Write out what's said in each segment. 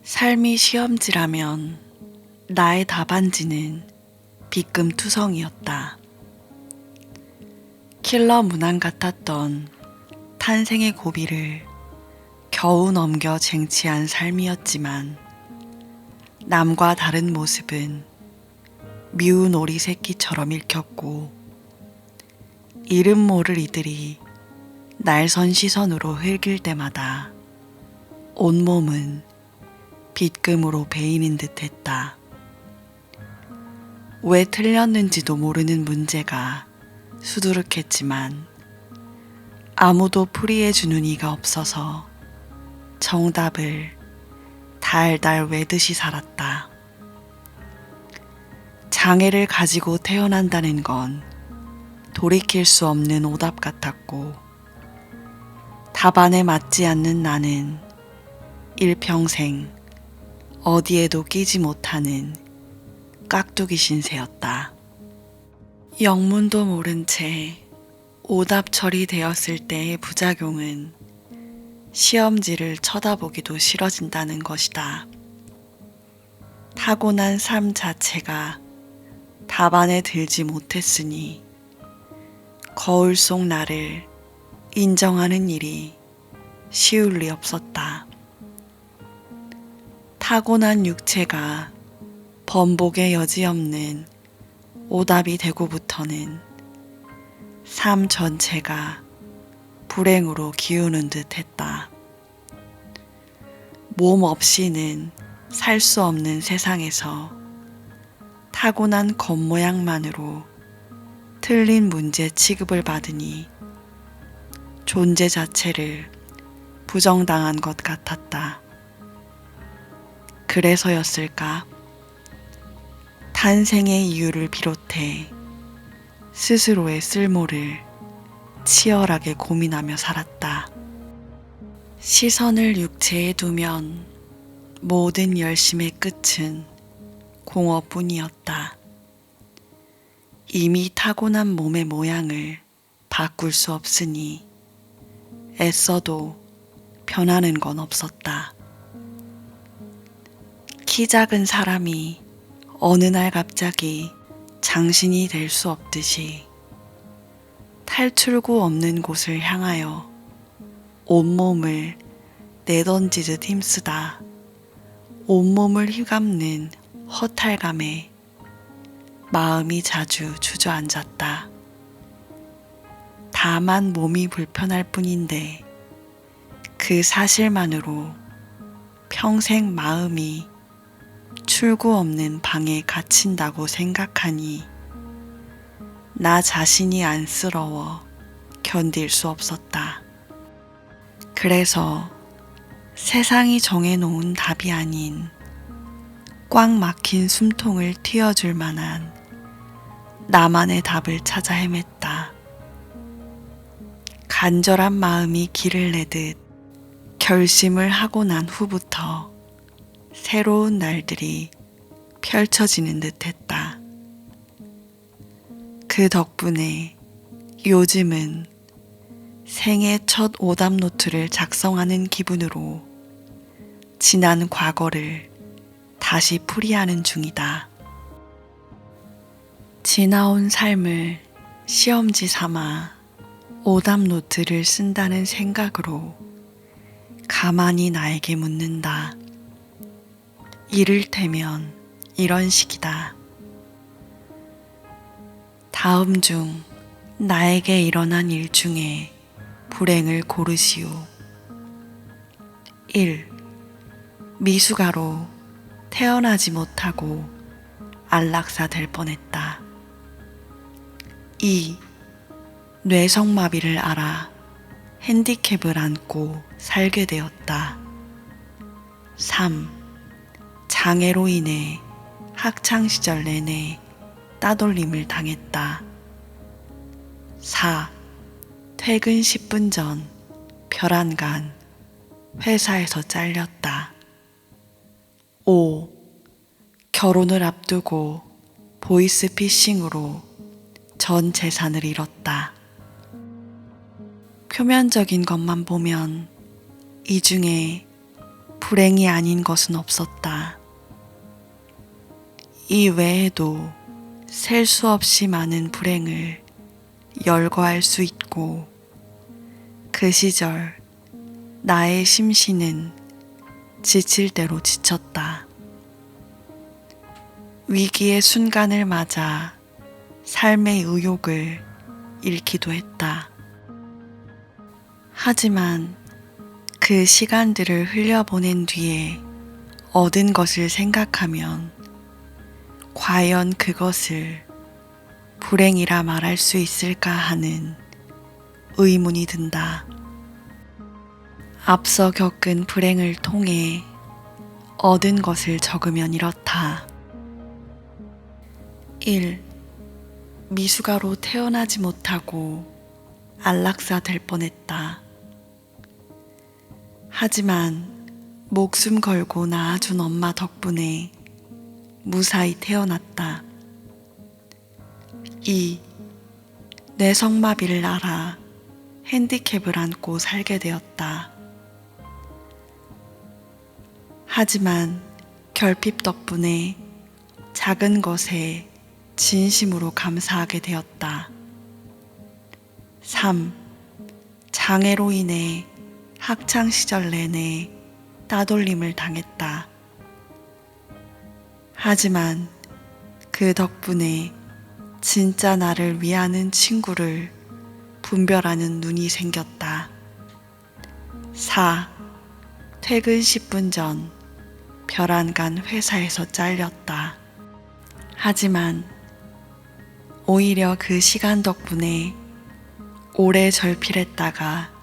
삶이 시험지라면 나의 답안지는 빗금투성이었다. 킬러 문안 같았던 탄생의 고비를 겨우 넘겨 쟁취한 삶이었지만 남과 다른 모습은 미운 오리 새끼처럼 읽혔고 이름 모를 이들이 날선 시선으로 흘길 때마다 온몸은 빗금으로 베이는 듯했다. 왜 틀렸는지도 모르는 문제가 수두룩했지만 아무도 풀이해주는 이가 없어서 정답을 달달 외듯이 살았다. 장애를 가지고 태어난다는 건 돌이킬 수 없는 오답 같았고 답안에 맞지 않는 나는 일평생 어디에도 끼지 못하는 깍두기 신세였다. 영문도 모른 채 오답 처리되었을 때의 부작용은 시험지를 쳐다보기도 싫어진다는 것이다. 타고난 삶 자체가 답안에 들지 못했으니 거울 속 나를 인정하는 일이 쉬울 리 없었다. 타고난 육체가 번복의 여지 없는 오답이 되고부터는 삶 전체가 불행으로 기우는 듯 했다. 몸 없이는 살 수 없는 세상에서 타고난 겉모양만으로 틀린 문제 취급을 받으니 존재 자체를 부정당한 것 같았다. 그래서였을까? 탄생의 이유를 비롯해 스스로의 쓸모를 치열하게 고민하며 살았다. 시선을 육체에 두면 모든 열심의 끝은 공허뿐이었다. 이미 타고난 몸의 모양을 바꿀 수 없으니 애써도 변하는 건 없었다. 키 작은 사람이 어느 날 갑자기 장신이 될 수 없듯이 탈출구 없는 곳을 향하여 온몸을 내던지듯 힘쓰다 온몸을 휘감는 허탈감에 마음이 자주 주저앉았다. 다만 몸이 불편할 뿐인데 그 사실만으로 평생 마음이 출구 없는 방에 갇힌다고 생각하니 나 자신이 안쓰러워 견딜 수 없었다. 그래서 세상이 정해놓은 답이 아닌 꽉 막힌 숨통을 틔워줄 만한 나만의 답을 찾아 헤맸다. 간절한 마음이 길을 내듯 결심을 하고 난 후부터 새로운 날들이 펼쳐지는 듯했다. 그 덕분에 요즘은 생애 첫 오답 노트를 작성하는 기분으로 지난 과거를 다시 풀이하는 중이다. 지나온 삶을 시험지 삼아 오답 노트를 쓴다는 생각으로 가만히 나에게 묻는다. 이를테면 이런 식이다. 다음 중 나에게 일어난 일 중에 불행을 고르시오. 1. 미숙아로 태어나지 못하고 안락사 될 뻔했다. 2. 뇌성마비를 앓아 핸디캡을 안고 살게 되었다. 3. 장애로 인해 학창시절 내내 따돌림을 당했다. 4. 퇴근 10분 전 별안간 회사에서 잘렸다. 5. 결혼을 앞두고 보이스피싱으로 전 재산을 잃었다. 표면적인 것만 보면 이 중에 불행이 아닌 것은 없었다. 이 외에도 셀 수 없이 많은 불행을 열거할 수 있고, 그 시절 나의 심신은 지칠 대로 지쳤다. 위기의 순간을 맞아 삶의 의욕을 잃기도 했다. 하지만 그 시간들을 흘려보낸 뒤에 얻은 것을 생각하면 과연 그것을 불행이라 말할 수 있을까 하는 의문이 든다. 앞서 겪은 불행을 통해 얻은 것을 적으면 이렇다. 1. 미숙아로 태어나지 못하고 안락사 될 뻔했다. 하지만 목숨 걸고 낳아준 엄마 덕분에 무사히 태어났다. 2. 뇌성마비를 앓아 핸디캡을 안고 살게 되었다. 하지만 결핍 덕분에 작은 것에 진심으로 감사하게 되었다. 3. 장애로 인해 학창시절 내내 따돌림을 당했다. 하지만 그 덕분에 진짜 나를 위하는 친구를 분별하는 눈이 생겼다. 4. 퇴근 10분 전 별안간 회사에서 잘렸다. 하지만 오히려 그 시간 덕분에 오래 절필했다가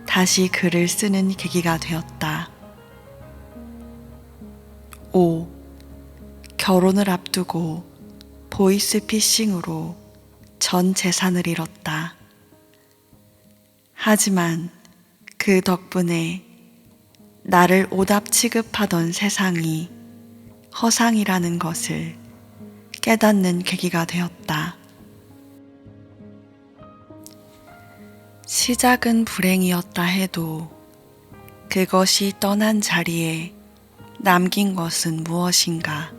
다시 글을 쓰는 계기가 되었다. 5. 결혼을 앞두고 보이스피싱으로 전 재산을 잃었다. 하지만 그 덕분에 나를 오답 취급하던 세상이 허상이라는 것을 깨닫는 계기가 되었다. 시작은 불행이었다 해도 그것이 떠난 자리에 남긴 것은 무엇인가?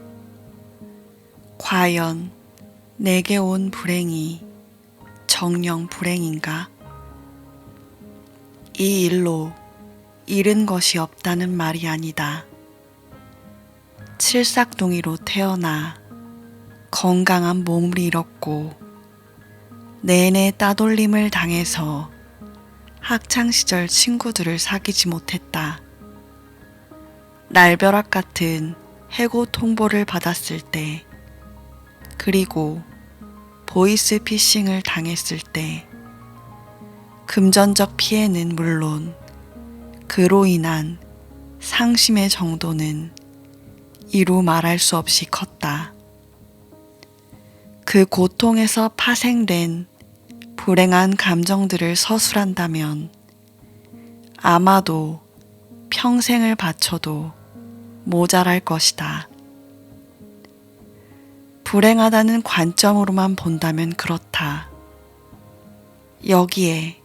과연 내게 온 불행이 정녕 불행인가? 이 일로 잃은 것이 없다는 말이 아니다. 칠삭둥이로 태어나 건강한 몸을 잃었고 내내 따돌림을 당해서 학창시절 친구들을 사귀지 못했다. 날벼락 같은 해고 통보를 받았을 때, 그리고 보이스피싱을 당했을 때, 금전적 피해는 물론 그로 인한 상심의 정도는 이루 말할 수 없이 컸다. 그 고통에서 파생된 불행한 감정들을 서술한다면 아마도 평생을 바쳐도 모자랄 것이다. 불행하다는 관점으로만 본다면 그렇다. 여기에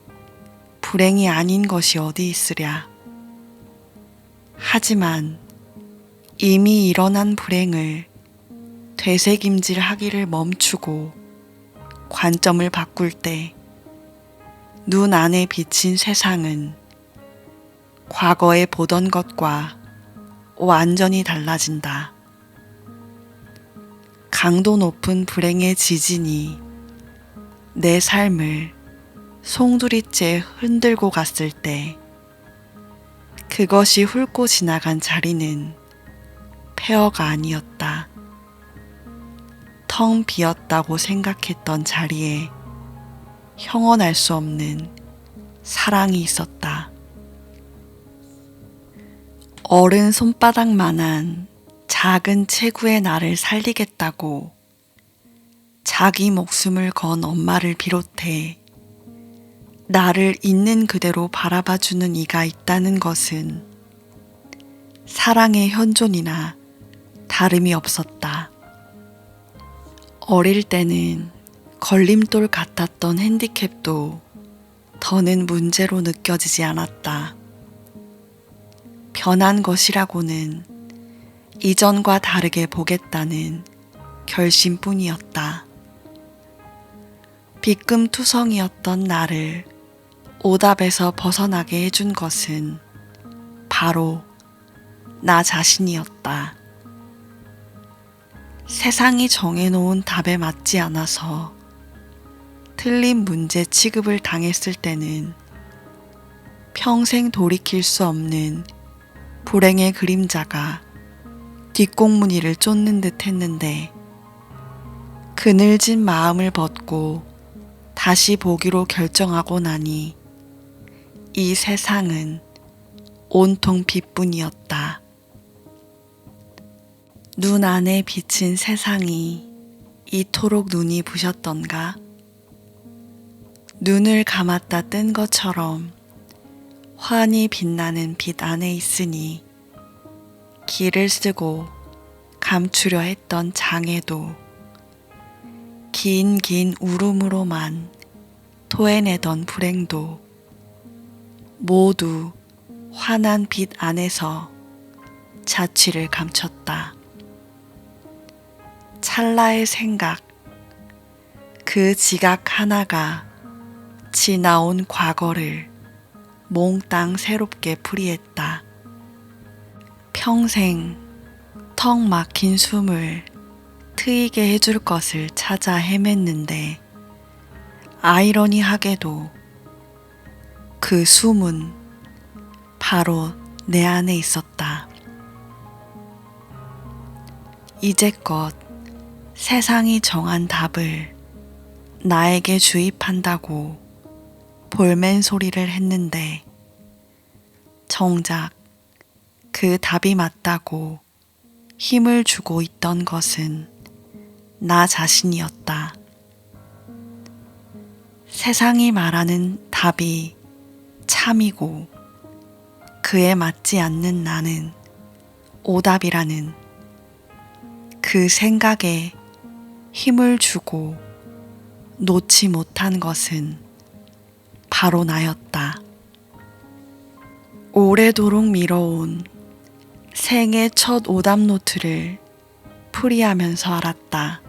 불행이 아닌 것이 어디 있으랴. 하지만 이미 일어난 불행을 되새김질 하기를 멈추고 관점을 바꿀 때 눈 안에 비친 세상은 과거에 보던 것과 완전히 달라진다. 강도 높은 불행의 지진이 내 삶을 송두리째 흔들고 갔을 때 그것이 훑고 지나간 자리는 폐허가 아니었다. 텅 비었다고 생각했던 자리에 형언할 수 없는 사랑이 있었다. 어른 손바닥만한 작은 체구의 나를 살리겠다고 자기 목숨을 건 엄마를 비롯해 나를 있는 그대로 바라봐주는 이가 있다는 것은 사랑의 현존이나 다름이 없었다. 어릴 때는 걸림돌 같았던 핸디캡도 더는 문제로 느껴지지 않았다. 변한 것이라고는 이전과 다르게 보겠다는 결심뿐이었다. 비끔투성이었던 나를 오답에서 벗어나게 해준 것은 바로 나 자신이었다. 세상이 정해놓은 답에 맞지 않아서 틀린 문제 취급을 당했을 때는 평생 돌이킬 수 없는 불행의 그림자가 뒷공무니를 쫓는 듯 했는데 그늘진 마음을 벗고 다시 보기로 결정하고 나니 이 세상은 온통 빛뿐이었다. 눈 안에 비친 세상이 이토록 눈이 부셨던가? 눈을 감았다 뜬 것처럼 환히 빛나는 빛 안에 있으니 길을 쓰고 감추려 했던 장애도 긴 울음으로만 토해내던 불행도 모두 환한 빛 안에서 자취를 감췄다. 찰나의 생각, 그 지각 하나가 지나온 과거를 몽땅 새롭게 풀이했다. 평생 턱 막힌 숨을 트이게 해줄 것을 찾아 헤맸는데 아이러니하게도 그 숨은 바로 내 안에 있었다. 이제껏 세상이 정한 답을 나에게 주입한다고 볼멘 소리를 했는데 정작 그 답이 맞다고 힘을 주고 있던 것은 나 자신이었다. 세상이 말하는 답이 참이고 그에 맞지 않는 나는 오답이라는 그 생각에 힘을 주고 놓지 못한 것은 바로 나였다. 오래도록 미뤄온 생애 첫 오답 노트를 풀이하면서 알았다.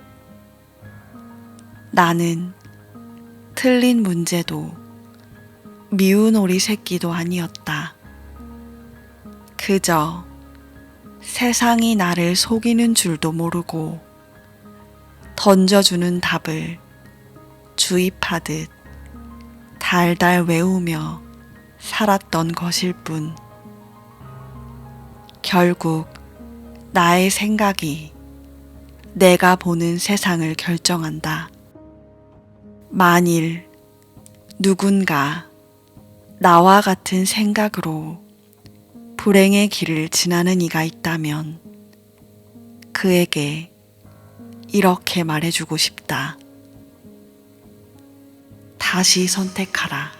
나는 틀린 문제도 미운 오리 새끼도 아니었다. 그저 세상이 나를 속이는 줄도 모르고 던져주는 답을 주입하듯 달달 외우며 살았던 것일 뿐. 결국 나의 생각이 내가 보는 세상을 결정한다. 만일 누군가 나와 같은 생각으로 불행의 길을 지나는 이가 있다면 그에게 이렇게 말해주고 싶다. 다시 선택하라.